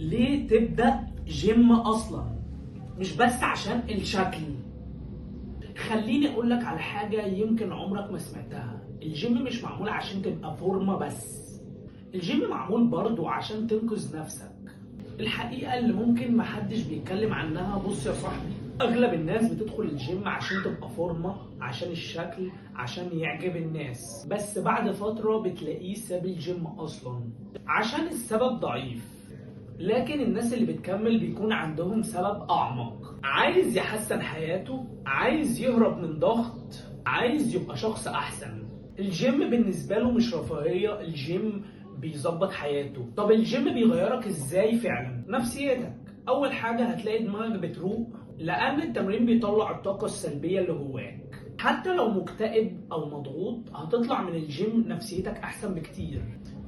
ليه تبدأ جيم أصلا؟ مش بس عشان الشكل. خليني أقولك على حاجة يمكن عمرك ما سمعتها. الجيم مش معمول عشان تبقى فورمة بس، الجيم معمول برضو عشان تنقذ نفسك. الحقيقة اللي ممكن محدش بيتكلم عنها، بص يا صاحبي، أغلب الناس بتدخل الجيم عشان تبقى فورمة، عشان الشكل، عشان يعجب الناس، بس بعد فترة بتلاقيه ساب الجيم أصلا عشان السبب ضعيف. لكن الناس اللي بتكمل بيكون عندهم سبب أعمق، عايز يحسن حياته، عايز يهرب من ضغط، عايز يبقى شخص أحسن. الجيم بالنسبة له مش رفاهية، الجيم بيظبط حياته. طب الجيم بيغيرك ازاي فعلا؟ نفسيتك. أول حاجة هتلاقي دماغك بتروق، لأن التمرين بيطلع الطاقة السلبية اللي جواك. حتى لو مكتئب أو مضغوط هتطلع من الجيم نفسيتك أحسن بكتير.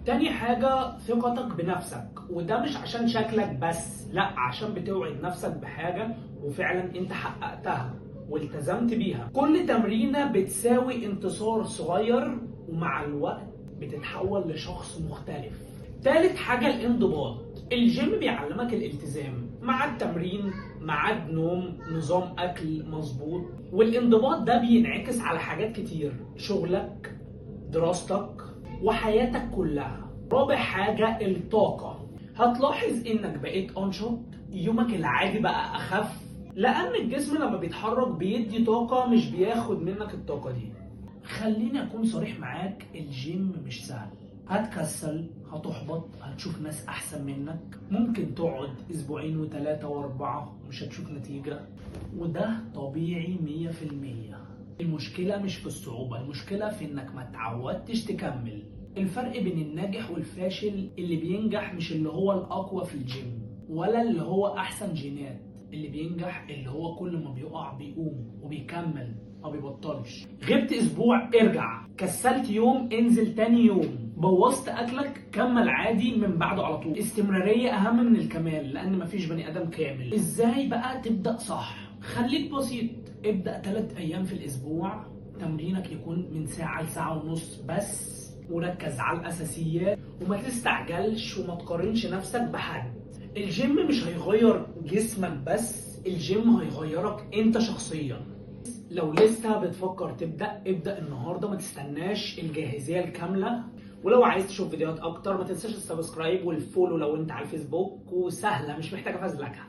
تاني حاجة ثقتك بنفسك، وده مش عشان شكلك بس، لا، عشان بتوعد نفسك بحاجة وفعلا انت حققتها والتزمت بيها. كل تمرينة بتساوي انتصار صغير، ومع الوقت بتتحول لشخص مختلف. تالت حاجة الانضباط. الجيم بيعلمك الالتزام مع التمرين، ميعاد نوم، نظام أكل مظبوط. والانضباط ده بينعكس على حاجات كتير، شغلك، دراستك، وحياتك كلها. رابع حاجة الطاقة. هتلاحظ انك بقيت انشط، يومك العادي بقى اخف، لان الجسم لما بيتحرك بيدي طاقة، مش بياخد منك الطاقة دي. خليني اكون صريح معاك، الجيم مش سهل. هتكسل، هتحبط، هتشوف ناس احسن منك، ممكن تقعد اسبوعين وثلاثة واربعة مش هتشوف نتيجة، وده طبيعي 100%. المشكلة مش في الصعوبة، المشكلة في انك ما تعودتش تكمل. الفرق بين الناجح والفاشل، اللي بينجح مش اللي هو الاقوى في الجيم ولا اللي هو احسن جينات، اللي بينجح اللي هو كل ما بيقع بيقوم وبيكمل، ما بيبطلش. غبت اسبوع ارجع، كسلت يوم انزل تاني يوم، بوظت اكلك كمل عادي من بعده على طول. استمرارية اهم من الكمال، لان مفيش بني ادم كامل. ازاي بقى تبدأ صح؟ خليك بسيط، ابدأ 3 ايام في الاسبوع، تمرينك يكون من ساعة لساعة ونص بس، وركز على الاساسيات وما تستعجلش وما تقارنش نفسك بحد. الجيم مش هيغير جسمك بس، الجيم هيغيرك انت شخصيا. لو لسه بتفكر تبدأ، ابدأ النهارده، ما تستناش الجاهزية الكاملة. ولو عايز تشوف فيديوهات اكتر ما تنساش السبسكرايب والفولو لو انت على الفيسبوك، وسهلة مش محتاجة فزلكة.